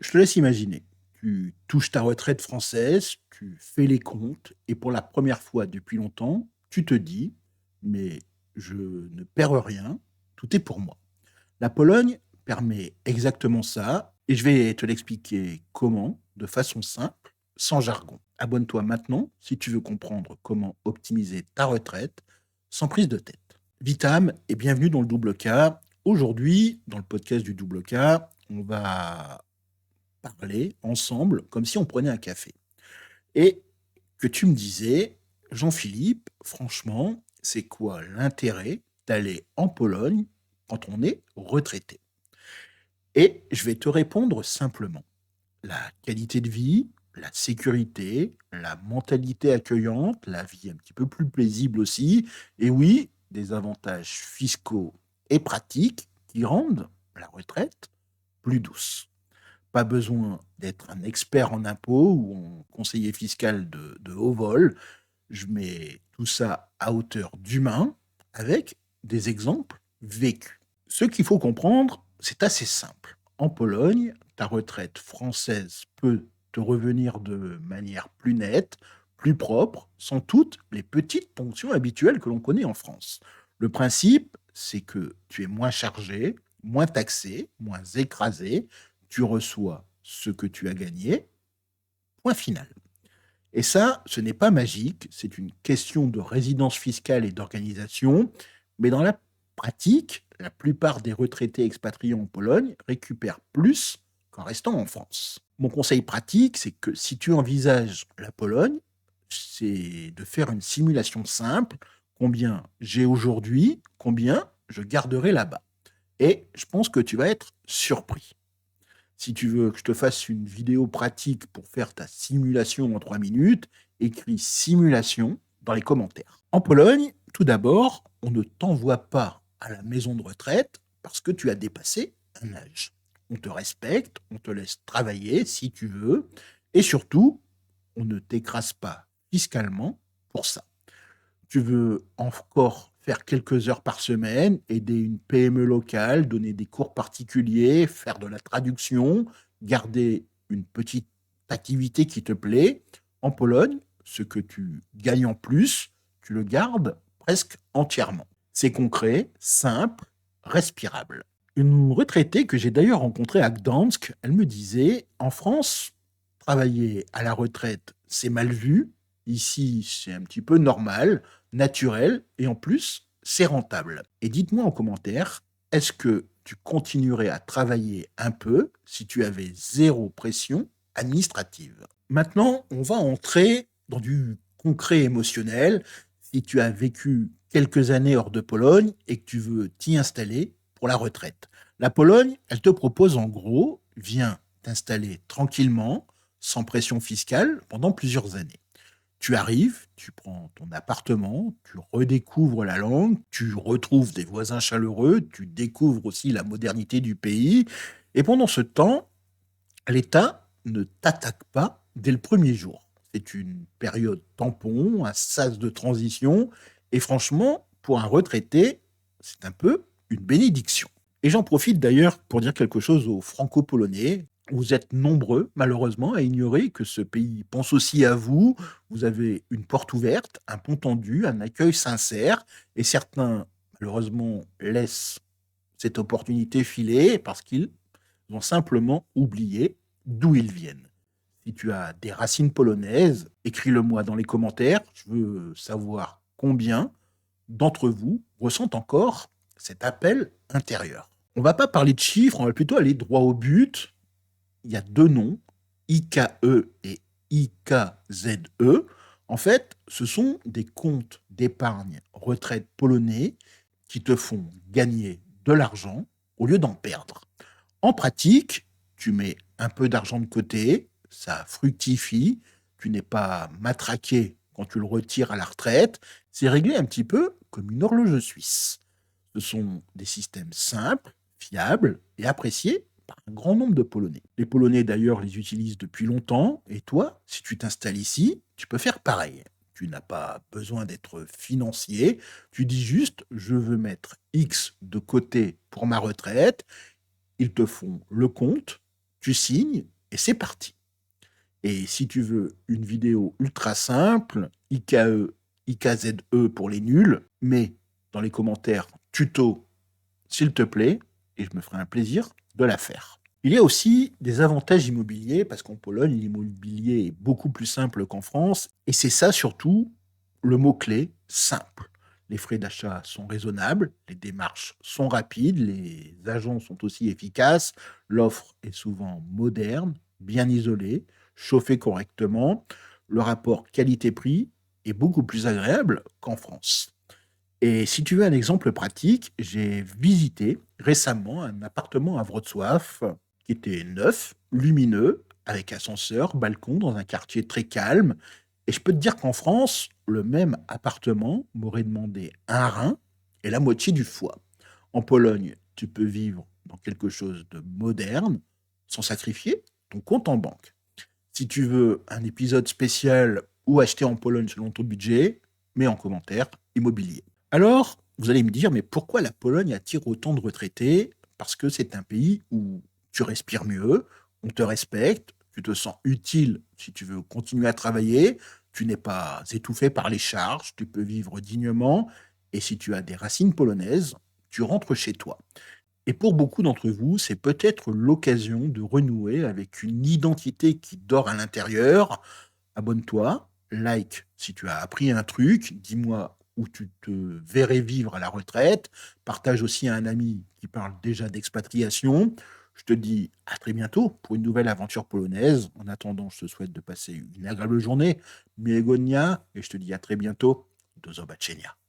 Je te laisse imaginer. Tu touches ta retraite française, tu fais les comptes et pour la première fois depuis longtemps, tu te dis: «Mais je ne perds rien, tout est pour moi». La Pologne permet exactement ça et je vais te l'expliquer comment, de façon simple, sans jargon. Abonne-toi maintenant si tu veux comprendre comment optimiser ta retraite sans prise de tête. Vitam et bienvenue dans le Double K. Aujourd'hui, dans le podcast du Double K, on va parler ensemble comme si on prenait un café. Et que tu me disais, Jean-Philippe, franchement, c'est quoi l'intérêt d'aller en Pologne quand on est retraité? Et je vais te répondre simplement. La qualité de vie, la sécurité, la mentalité accueillante, la vie un petit peu plus paisible aussi, et oui, des avantages fiscaux et pratiques qui rendent la retraite plus douce. Pas besoin d'être un expert en impôts ou en conseiller fiscal de haut vol. Je mets tout ça à hauteur d'humain avec des exemples vécus. Ce qu'il faut comprendre, c'est assez simple. En Pologne, ta retraite française peut te revenir de manière plus nette, plus propre, sans toutes les petites ponctions habituelles que l'on connaît en France. Le principe, c'est que tu es moins chargé, moins taxé, moins écrasé, tu reçois ce que tu as gagné, point final. Et ça, ce n'est pas magique, c'est une question de résidence fiscale et d'organisation, mais dans la pratique, la plupart des retraités expatriés en Pologne récupèrent plus qu'en restant en France. Mon conseil pratique, c'est que si tu envisages la Pologne, c'est de faire une simulation simple, combien j'ai aujourd'hui, combien je garderai là-bas. Et je pense que tu vas être surpris. Si tu veux que je te fasse une vidéo pratique pour faire ta simulation en 3 minutes, écris simulation dans les commentaires. En Pologne, tout d'abord, on ne t'envoie pas à la maison de retraite parce que tu as dépassé un âge. On te respecte, on te laisse travailler si tu veux, et surtout, on ne t'écrase pas fiscalement pour ça. Tu veux encore faire quelques heures par semaine, aider une PME locale, donner des cours particuliers, faire de la traduction, garder une petite activité qui te plaît. En Pologne, ce que tu gagnes en plus, tu le gardes presque entièrement. C'est concret, simple, respirable. Une retraitée que j'ai d'ailleurs rencontrée à Gdansk, elle me disait, en France, travailler à la retraite, c'est mal vu. Ici, c'est un petit peu normal, naturel, et en plus, c'est rentable. Et dites-moi en commentaire, est-ce que tu continuerais à travailler un peu si tu avais zéro pression administrative? Maintenant, on va entrer dans du concret émotionnel. Si tu as vécu quelques années hors de Pologne et que tu veux t'y installer pour la retraite. La Pologne, elle te propose en gros, viens t'installer tranquillement, sans pression fiscale, pendant plusieurs années. Tu arrives, tu prends ton appartement, tu redécouvres la langue, tu retrouves des voisins chaleureux, tu découvres aussi la modernité du pays. Et pendant ce temps, l'État ne t'attaque pas dès le premier jour. C'est une période tampon, un sas de transition. Et franchement, pour un retraité, c'est un peu une bénédiction. Et j'en profite d'ailleurs pour dire quelque chose aux franco-polonais. Vous êtes nombreux, malheureusement, à ignorer que ce pays pense aussi à vous. Vous avez une porte ouverte, un pont tendu, un accueil sincère. Et certains, malheureusement, laissent cette opportunité filer parce qu'ils ont simplement oublié d'où ils viennent. Si tu as des racines polonaises, écris-le-moi dans les commentaires. Je veux savoir combien d'entre vous ressentent encore cet appel intérieur. On ne va pas parler de chiffres, on va plutôt aller droit au but. Il y a deux noms, IKE et IKZE. En fait, ce sont des comptes d'épargne retraite polonais qui te font gagner de l'argent au lieu d'en perdre. En pratique, tu mets un peu d'argent de côté, ça fructifie, tu n'es pas matraqué quand tu le retires à la retraite, c'est réglé un petit peu comme une horloge suisse. Ce sont des systèmes simples, fiables et appréciés par un grand nombre de Polonais. Les Polonais d'ailleurs les utilisent depuis longtemps et toi, si tu t'installes ici, tu peux faire pareil. Tu n'as pas besoin d'être financier, tu dis juste je veux mettre X de côté pour ma retraite, ils te font le compte, tu signes et c'est parti. Et si tu veux une vidéo ultra simple, IKE, IKZE pour les nuls, mets dans les commentaires tuto, s'il te plaît, et je me ferai un plaisir de la faire. Il y a aussi des avantages immobiliers, parce qu'en Pologne, l'immobilier est beaucoup plus simple qu'en France, et c'est ça surtout le mot-clé, simple. Les frais d'achat sont raisonnables, les démarches sont rapides, les agents sont aussi efficaces, l'offre est souvent moderne, bien isolée, chauffée correctement, le rapport qualité-prix est beaucoup plus agréable qu'en France. Et si tu veux un exemple pratique, j'ai visité récemment un appartement à Wrocław qui était neuf, lumineux, avec ascenseur, balcon, dans un quartier très calme. Et je peux te dire qu'en France, le même appartement m'aurait demandé un rein et la moitié du foie. En Pologne, tu peux vivre dans quelque chose de moderne sans sacrifier ton compte en banque. Si tu veux un épisode spécial ou acheter en Pologne selon ton budget, mets en commentaire immobilier. Alors, vous allez me dire, mais pourquoi la Pologne attire autant de retraités? Parce que c'est un pays où tu respires mieux, on te respecte, tu te sens utile si tu veux continuer à travailler, tu n'es pas étouffé par les charges, tu peux vivre dignement, et si tu as des racines polonaises, tu rentres chez toi. Et pour beaucoup d'entre vous, c'est peut-être l'occasion de renouer avec une identité qui dort à l'intérieur. Abonne-toi, like si tu as appris un truc, dis-moi où tu te verrais vivre à la retraite, partage aussi à un ami qui parle déjà d'expatriation. Je te dis à très bientôt pour une nouvelle aventure polonaise. En attendant, je te souhaite de passer une agréable journée. Miłego dnia et je te dis à très bientôt. Do zobaczenia.